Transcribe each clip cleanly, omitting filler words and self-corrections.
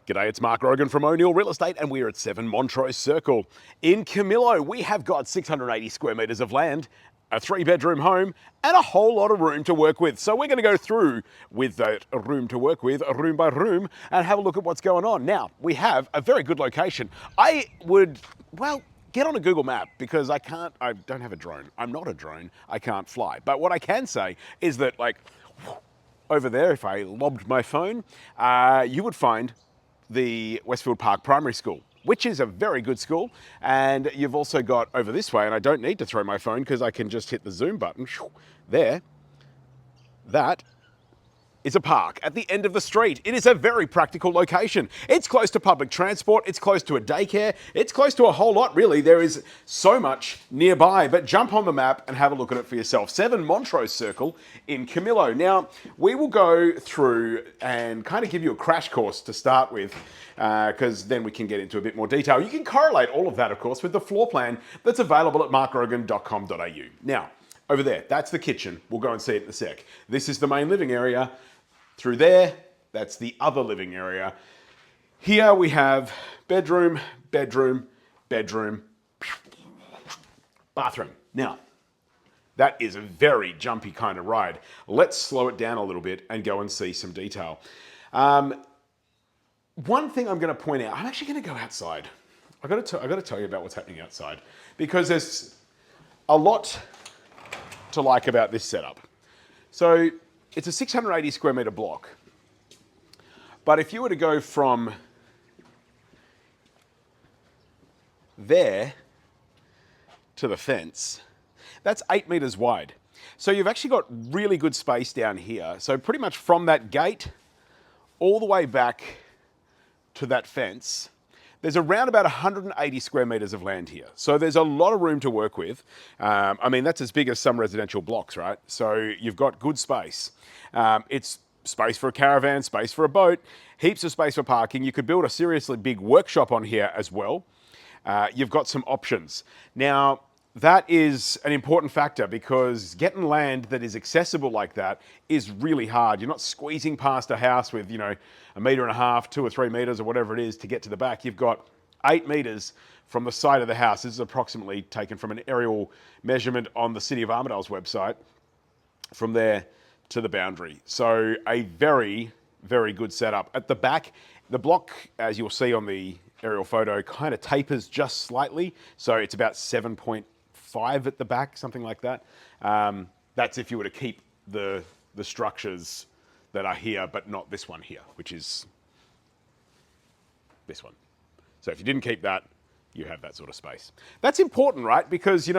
G'day, it's Mark Rogan from O'Neill Real Estate, and we're at 7 Montrose Circle. In Camillo, we have got 680 square metres of land, a 3-bedroom home, and a whole lot of room to work with. So we're going to go through with that room to work with, room by room, and have a look at what's going on. Now, we have a very good location. I would, well, get on a Google map because I don't have a drone. I'm not a drone. I can't fly. But what I can say is that, like, over there, if I lobbed my phone, you would find the Westfield Park Primary School, which is a very good school. And you've also got over this way, and I don't need to throw my phone because I can just hit the zoom button there. That is a park at the end of the street. It is a very practical location. It's close to public transport, it's close to a daycare, it's close to a whole lot really. There is so much nearby, but jump on the map and have a look at it for yourself. 7 Montrose Circle in Camillo. Now, we will go through and kind of give you a crash course to start with, because then we can get into a bit more detail. You can correlate all of that, of course, with the floor plan that's available at markrogan.com.au. Now, over there, that's the kitchen. We'll go and see it in a sec. This is the main living area. Through there, that's the other living area. Here we have bedroom, bedroom, bedroom, bathroom. Now, that is a very jumpy kind of ride. Let's slow it down a little bit and go and see some detail. One thing I'm going to point out, I'm actually going to go outside. I've got to tell you about what's happening outside because there's a lot to like about this setup. So it's a 680 square metre block. But if you were to go from there to the fence, that's 8 metres wide. So you've actually got really good space down here. So pretty much from that gate all the way back to that fence, there's around about 180 square metres of land here. So there's a lot of room to work with. I mean, that's as big as some residential blocks, right? So you've got good space. It's space for a caravan, space for a boat, heaps of space for parking. You could build a seriously big workshop on here as well. You've got some options. Now, that is an important factor because getting land that is accessible like that is really hard. You're not squeezing past a house with, 1.5 metres, 2 or 3 metres or whatever it is to get to the back. You've got 8 metres from the side of the house. This is approximately taken from an aerial measurement on the City of Armidale's website from there to the boundary. So a very, very good setup. At the back, the block, as you'll see on the aerial photo, kind of tapers just slightly. So it's about 7.5 at the back, something like that. That's if you were to keep the structures that are here, but not this one here, which is this one. So if you didn't keep that, you have that sort of space. That's important, right? Because,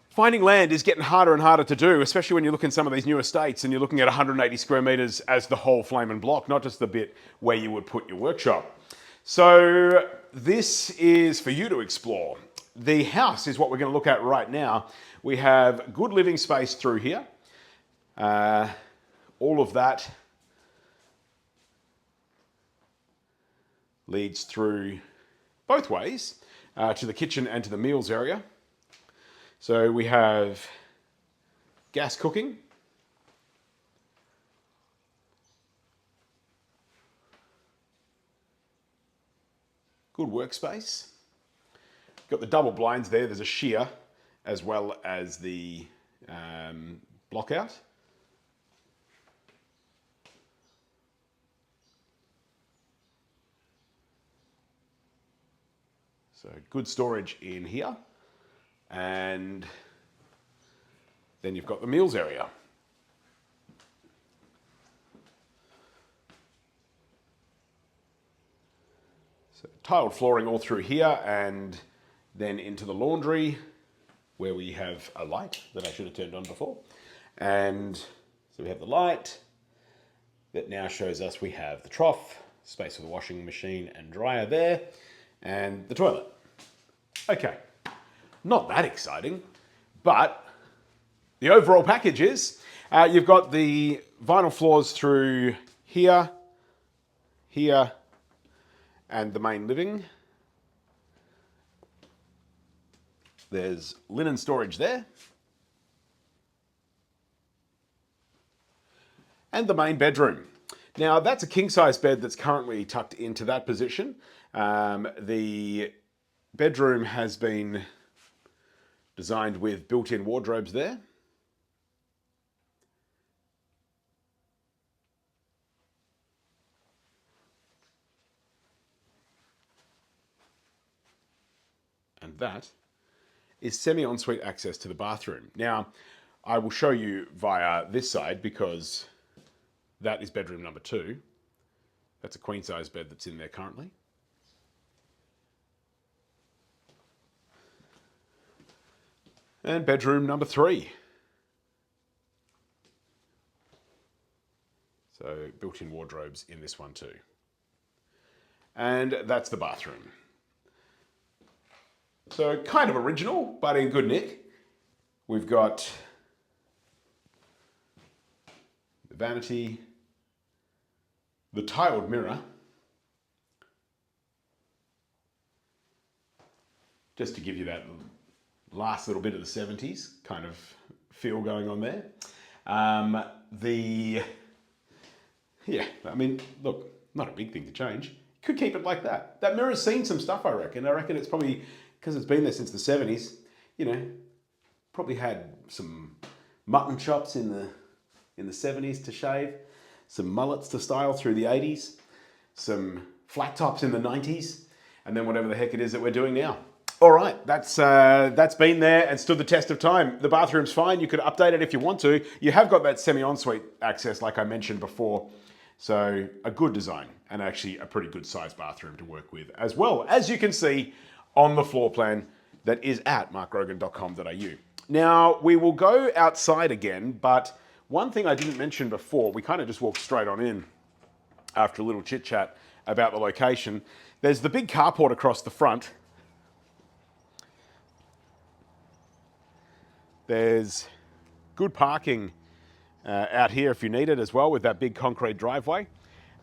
finding land is getting harder and harder to do, especially when you look in some of these new estates and you're looking at 180 square metres as the whole flaming block, not just the bit where you would put your workshop. So this is for you to explore. The house is what we're going to look at right now. We have good living space through here. All of that leads through both ways to the kitchen and to the meals area. So we have gas cooking. Good workspace. Got the double blinds there. There's a sheer as well as the block out. So good storage in here. And then you've got the meals area. So tiled flooring all through here and then into the laundry where we have a light that I should have turned on before. And so we have the light that now shows us we have the trough, space for the washing machine and dryer there, and the toilet. Okay. Not that exciting, but the overall package is you've got the vinyl floors through here, here, and the main living. There's linen storage there. And the main bedroom. Now that's a king size bed that's currently tucked into that position. The bedroom has been designed with built-in wardrobes there. And that is semi-ensuite access to the bathroom. Now, I will show you via this side because that is bedroom number 2. That's a queen size bed that's in there currently. And bedroom number 3. So built-in wardrobes in this one too. And that's the bathroom. So kind of original, but in good nick. We've got the vanity, the tiled mirror, just to give you that last little bit of the 70s kind of feel going on there. Yeah, I mean, look, not a big thing to change. Could keep it like that. That mirror's seen some stuff, I reckon. I reckon it's probably, because it's been there since the 70s, you know, probably had some mutton chops in the 70s to shave, some mullets to style through the 80s, some flat tops in the 90s, and then whatever the heck it is that we're doing now. All right, that's been there and stood the test of time. The bathroom's fine. You could update it if you want to. You have got that semi-ensuite access, like I mentioned before. So a good design and actually a pretty good sized bathroom to work with, as well as you can see on the floor plan that is at markrogan.com.au. Now, we will go outside again, but one thing I didn't mention before, we kind of just walked straight on in after a little chit chat about the location. There's the big carport across the front. There's good parking out here if you need it as well, with that big concrete driveway.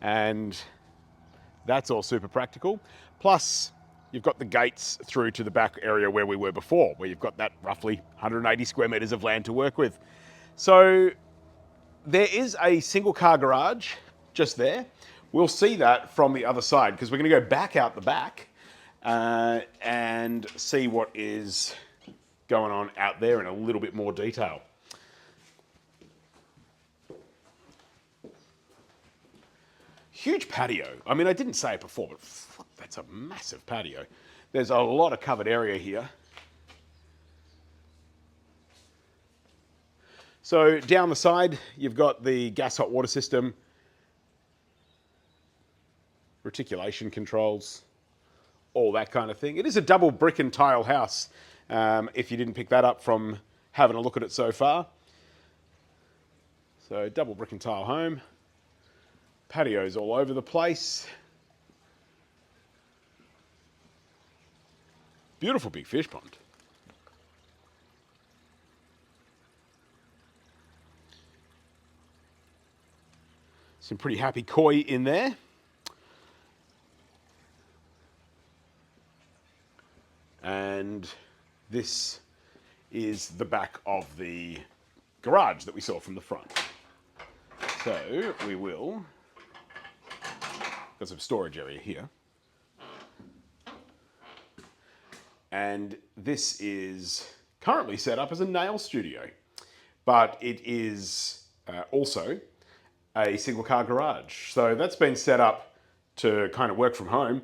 And that's all super practical. Plus, you've got the gates through to the back area where we were before, where you've got that roughly 180 square meters of land to work with. So there is a single car garage just there. We'll see that from the other side because we're going to go back out the back and see what is going on out there in a little bit more detail. Huge patio. I mean, I didn't say it before, but that's a massive patio. There's a lot of covered area here. So down the side, you've got the gas hot water system, reticulation controls, all that kind of thing. It is a double brick and tile house, if you didn't pick that up from having a look at it so far. So double brick and tile home. Patios all over the place. Beautiful big fish pond. Some pretty happy koi in there. And this is the back of the garage that we saw from the front. So we will, got some storage area here. And this is currently set up as a nail studio, but it is also a single car garage. So that's been set up to kind of work from home.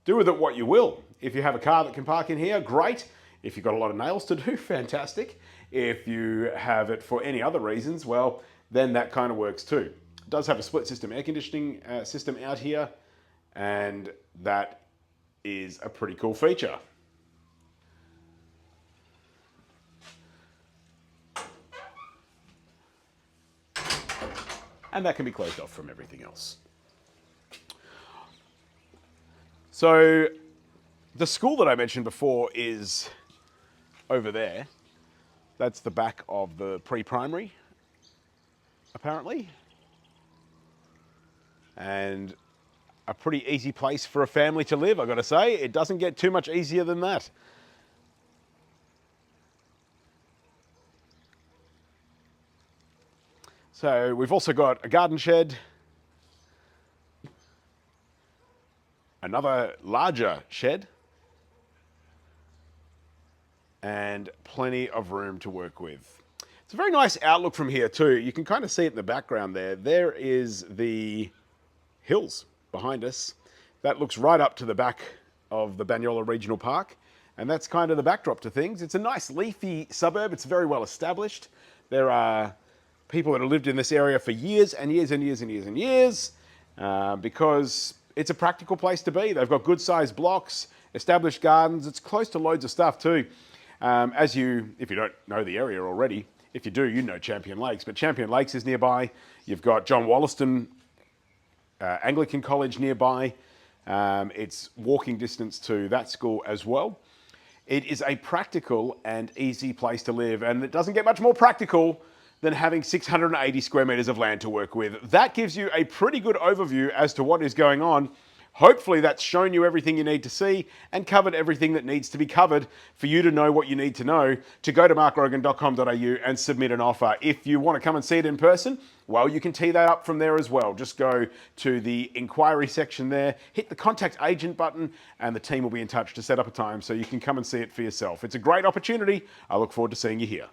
Do with it what you will. If you have a car that can park in here, great. If you've got a lot of nails to do, fantastic. If you have it for any other reasons, well, then that kind of works too. It does have a split system air conditioning system out here, and that is a pretty cool feature. And that can be closed off from everything else. So the school that I mentioned before is over there. That's the back of the pre-primary, apparently. And a pretty easy place for a family to live, I've got to say. It doesn't get too much easier than that. So we've also got a garden shed Another larger shed. And plenty of room to work with. It's a very nice outlook from here too. You can kind of see it in the background there. There is the hills behind us. That looks right up to the back of the Banyola Regional Park. And that's kind of the backdrop to things. It's a nice leafy suburb. It's very well established. There are people that have lived in this area for years and years and years and years and years because it's a practical place to be. They've got good sized blocks, established gardens. It's close to loads of stuff too. If you don't know the area already, if you do, you know Champion Lakes. But Champion Lakes is nearby. You've got John Wollaston Anglican College nearby. It's walking distance to that school as well. It is a practical and easy place to live, and it doesn't get much more practical than having 680 square meters of land to work with. That gives you a pretty good overview as to what is going on. Hopefully that's shown you everything you need to see and covered everything that needs to be covered for you to know what you need to know to go to markrogan.com.au and submit an offer. If you want to come and see it in person, well, you can tee that up from there as well. Just go to the inquiry section there, hit the contact agent button, and the team will be in touch to set up a time so you can come and see it for yourself. It's a great opportunity. I look forward to seeing you here.